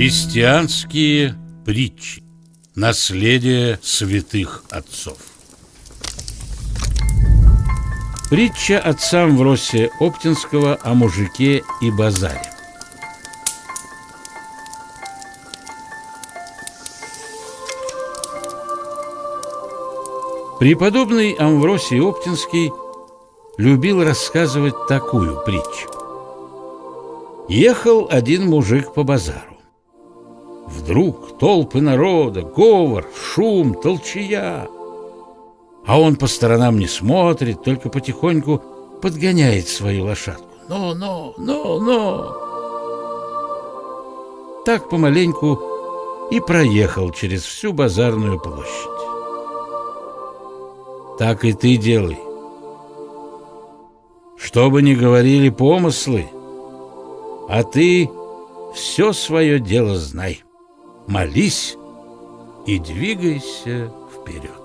Христианские притчи. Наследие святых отцов. Притча отца Амвросия Оптинского о мужике и базаре. Преподобный Амвросий Оптинский любил рассказывать такую притчу. Ехал один мужик по базару. Вдруг толпы народа, говор, шум, толчая. А он по сторонам не смотрит, только потихоньку подгоняет свою лошадку. Но. Так помаленьку и проехал через всю базарную площадь. Так и ты делай. Что бы ни говорили помыслы, а ты все свое дело знай. Молись и двигайся вперед.